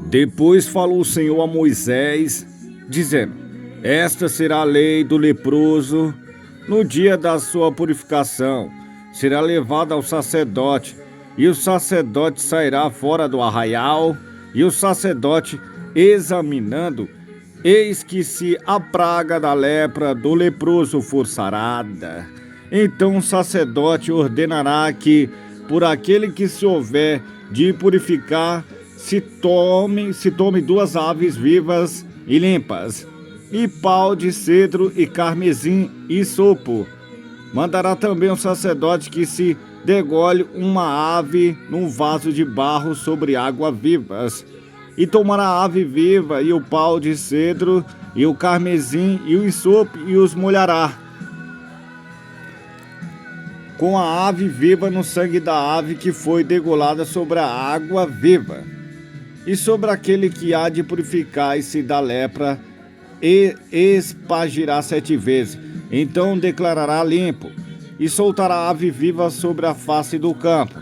Depois falou o Senhor a Moisés, dizendo: Esta será a lei do leproso no dia da sua purificação. Será levado ao sacerdote, e o sacerdote sairá fora do arraial, e o sacerdote, examinando, eis que se a praga da lepra do leproso for sarada. Então o sacerdote ordenará que, por aquele que se houver de purificar, se tome 2 aves vivas e limpas, e pau de cedro e carmesim e sopo. Mandará também o sacerdote que se degole uma ave num vaso de barro sobre água vivas, e tomará a ave viva e o pau de cedro e o carmesim e o isopo e os molhará com a ave viva no sangue da ave que foi degolada sobre a água viva. E sobre aquele que há de purificar-se da lepra, e espagirá 7 vezes. Então declarará limpo, e soltará a ave viva sobre a face do campo.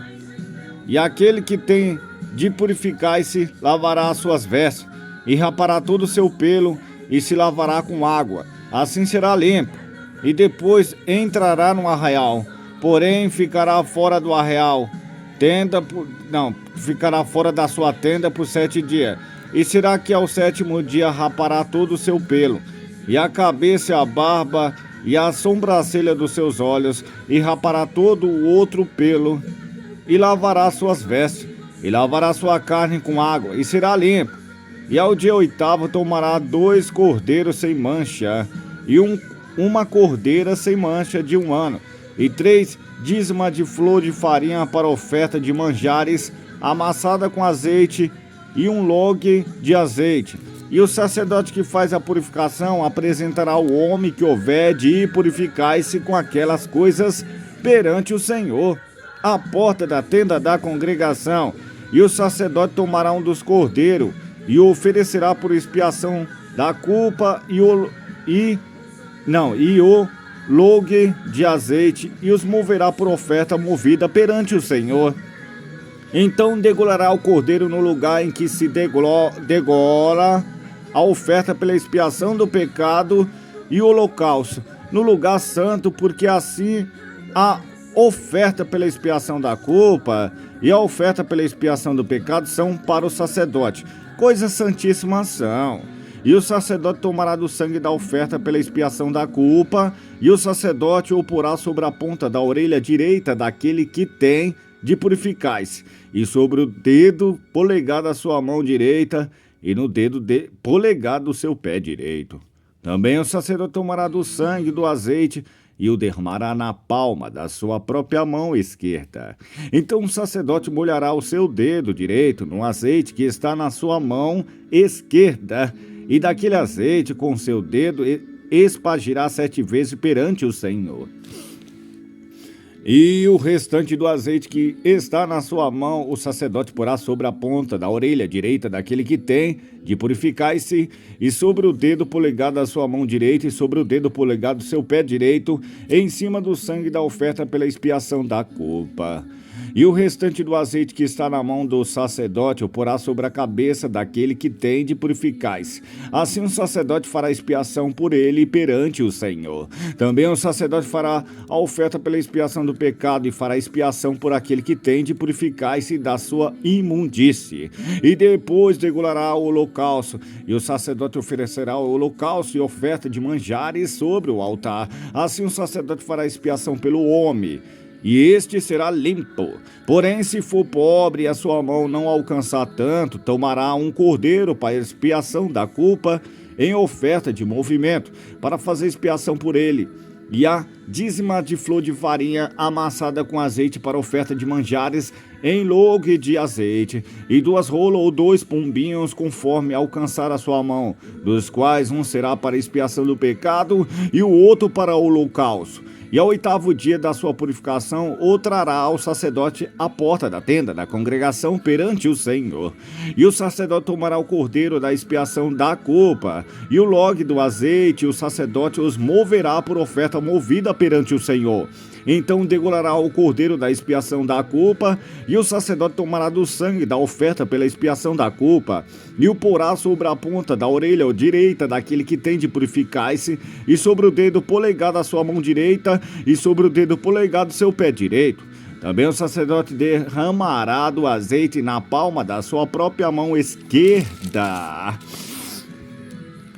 E aquele que tem de purificar-se lavará as suas vestes, e rapará todo o seu pelo, e se lavará com água. Assim será limpo, e depois entrará no arraial. Porém ficará fora do arraial, ficará fora da sua tenda por 7 dias. E será que ao 7º dia rapará todo o seu pelo, e a cabeça, a barba e a sobrancelha dos seus olhos, e rapará todo o outro pelo, e lavará suas vestes, e lavará sua carne com água, e será limpo. E ao dia 8º tomará 2 cordeiros sem mancha, e uma cordeira sem mancha de 1 ano, e 3 dízimas de flor de farinha para oferta de manjares, amassada com azeite, e 1 log de azeite. E o sacerdote que faz a purificação apresentará o homem que houver de purificar-se com aquelas coisas perante o Senhor, à porta da tenda da congregação. E o sacerdote tomará um dos cordeiros, e o oferecerá por expiação da culpa, e o log de azeite, e os moverá por oferta movida perante o Senhor. Então degolará o cordeiro no lugar em que se degola a oferta pela expiação do pecado e o holocausto, no lugar santo, porque assim a oferta pela expiação da culpa e a oferta pela expiação do pecado são para o sacerdote, coisas santíssimas são. E o sacerdote tomará do sangue da oferta pela expiação da culpa, e o sacerdote o porá sobre a ponta da orelha direita daquele que tem de purificar-se, e sobre o dedo polegar da sua mão direita, e no dedo polegar do seu pé direito. Também o sacerdote tomará do sangue do azeite, e o derramará na palma da sua própria mão esquerda. Então o sacerdote molhará o seu dedo direito no azeite que está na sua mão esquerda, e daquele azeite com seu dedo espagirá 7 vezes perante o Senhor. E o restante do azeite que está na sua mão, o sacerdote porá sobre a ponta da orelha direita daquele que tem de purificar-se, e sobre o dedo polegar da sua mão direita, e sobre o dedo polegar do seu pé direito, em cima do sangue da oferta pela expiação da culpa. E o restante do azeite que está na mão do sacerdote o porá sobre a cabeça daquele que tem de purificar-se. Assim o sacerdote fará expiação por ele perante o Senhor. Também o sacerdote fará a oferta pela expiação do pecado, e fará expiação por aquele que tem de purificar-se da sua imundície. E depois degolará o holocausto, e o sacerdote oferecerá o holocausto e oferta de manjares sobre o altar. Assim o sacerdote fará expiação pelo homem, e este será limpo. Porém, se for pobre e a sua mão não alcançar tanto, tomará um cordeiro para expiação da culpa em oferta de movimento, para fazer expiação por ele, e a dízima de flor de farinha amassada com azeite para oferta de manjares em log de azeite, e 2 rolas ou 2 pombinhos conforme alcançar a sua mão, dos quais um será para expiação do pecado e o outro para o holocausto. E ao 8º dia da sua purificação, o trará ao sacerdote à porta da tenda da congregação perante o Senhor. E o sacerdote tomará o cordeiro da expiação da culpa, e o log do azeite, e o sacerdote os moverá por oferta movida perante o Senhor. Então degolará o cordeiro da expiação da culpa, E o sacerdote tomará do sangue da oferta pela expiação da culpa, e o porá sobre a ponta da orelha direita daquele que tem de purificar-se, e sobre o dedo polegar da sua mão direita, e sobre o dedo polegar do seu pé direito. Também o sacerdote derramará do azeite na palma da sua própria mão esquerda.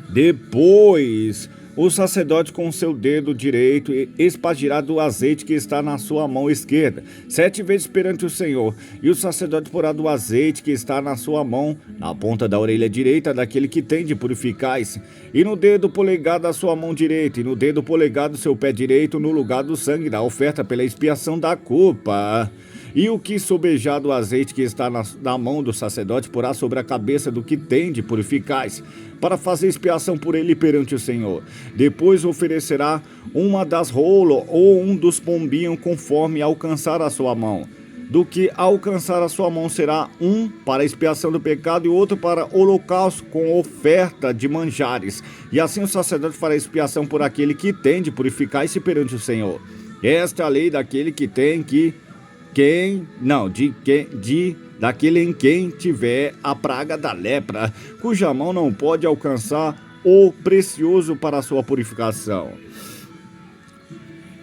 Depois, o sacerdote com seu dedo direito espargirá do azeite que está na sua mão esquerda 7 vezes perante o Senhor. E o sacerdote porá do azeite que está na sua mão na ponta da orelha direita daquele que tem de purificar-se, e no dedo polegar da sua mão direita, e no dedo polegar do seu pé direito, no lugar do sangue da oferta pela expiação da culpa. E o que sobejar do azeite que está na mão do sacerdote porá sobre a cabeça do que tem de purificar-se, para fazer expiação por ele perante o Senhor. Depois oferecerá uma das rolas ou um dos pombinhos conforme alcançar a sua mão. Do que alcançar a sua mão será um para expiação do pecado e outro para holocausto com oferta de manjares. E assim o sacerdote fará expiação por aquele que tem de purificar-se perante o Senhor. Esta é a lei daquele que tem daquele em quem tiver a praga da lepra, cuja mão não pode alcançar o precioso para a sua purificação.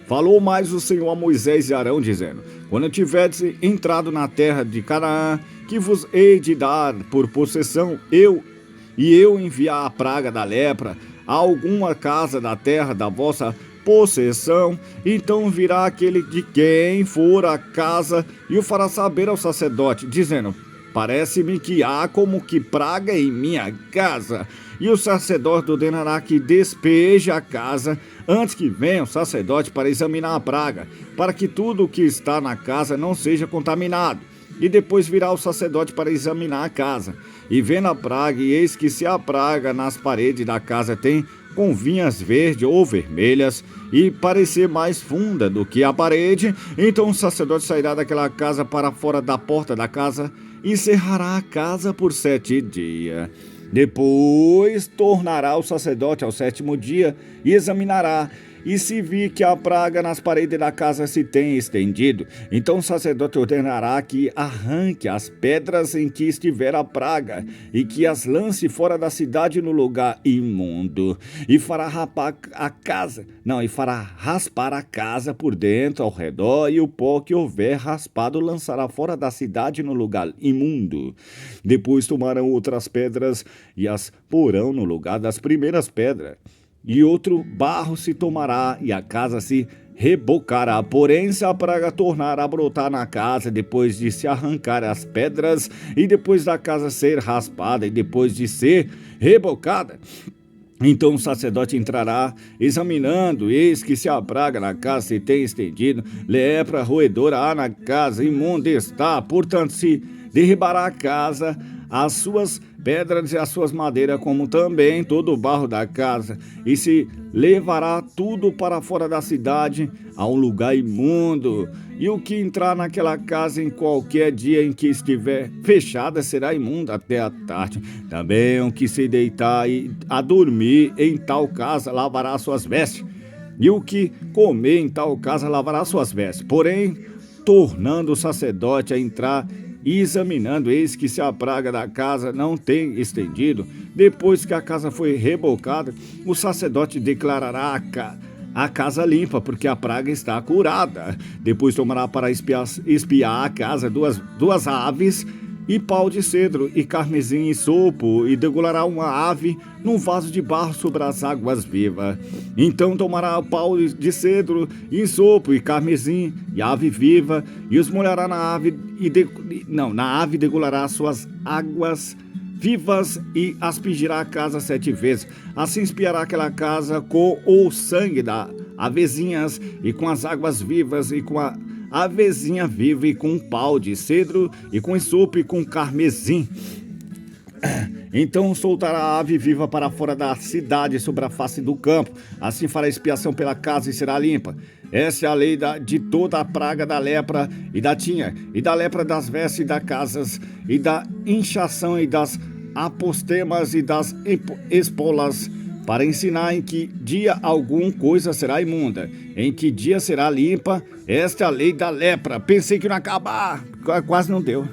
Falou mais o Senhor a Moisés e Arão, dizendo: quando tiverdes entrado na terra de Canaã, que vos hei de dar por possessão, eu enviar a praga da lepra a alguma casa da terra da vossa possessão, então virá aquele de quem for a casa e o fará saber ao sacerdote, dizendo: parece-me que há como que praga em minha casa. E o sacerdote ordenará que despeje a casa antes que venha o sacerdote para examinar a praga, para que tudo o que está na casa não seja contaminado. E depois virá o sacerdote para examinar a casa, e vendo a praga, e eis que se a praga nas paredes da casa tem com vinhas verdes ou vermelhas, e parecer mais funda do que a parede, então o sacerdote sairá daquela casa para fora da porta da casa, e cerrará a casa por 7 dias. Depois tornará o sacerdote ao 7º dia, e examinará, e se vir que a praga nas paredes da casa se tem estendido, então o sacerdote ordenará que arranque as pedras em que estiver a praga, e que as lance fora da cidade no lugar imundo, e fará raspar a casa por dentro ao redor, e o pó que houver raspado lançará fora da cidade no lugar imundo. Depois tomarão outras pedras e as porão no lugar das primeiras pedras. E outro barro se tomará, e a casa se rebocará. Porém, se a praga tornar a brotar na casa, depois de se arrancar as pedras, e depois da casa ser raspada, e depois de ser rebocada, então o sacerdote entrará, examinando, eis que se a praga na casa se tem estendido, lepra roedora há na casa, imunda está. Portanto, se derribará a casa, as suas pedras e as suas madeiras, como também todo o barro da casa, e se levará tudo para fora da cidade, a um lugar imundo. E o que entrar naquela casa em qualquer dia em que estiver fechada será imundo até a tarde. Também o que se deitar a dormir em tal casa lavará suas vestes, e o que comer em tal casa lavará suas vestes. Porém, tornando o sacerdote a entrar e examinando, eis que se a praga da casa não tem estendido, depois que a casa foi rebocada, o sacerdote declarará a casa limpa, porque a praga está curada. Depois tomará para espiar a casa duas aves e pau de cedro, e carmesim e sopo, e degolará uma ave num vaso de barro sobre as águas vivas. Então tomará o pau de cedro, e sopo, e carmesim, e ave viva, e os molhará na ave, na ave degolará suas águas vivas, e aspergirá a casa 7 vezes. Assim espiará aquela casa com o sangue das avezinhas, e com as águas vivas, e com a avezinha viva, e com um pau de cedro, e com esopo, e com carmesim. Então soltará a ave viva para fora da cidade sobre a face do campo. Assim fará expiação pela casa e será limpa. Essa é a lei de toda a praga da lepra e da tinha, e da lepra das vestes e das casas, e da inchação e das apostemas e das espolas para ensinar em que dia algum coisa será imunda, em que dia será limpa. Esta é a lei da lepra. Pensei que não ia acabar, quase não deu.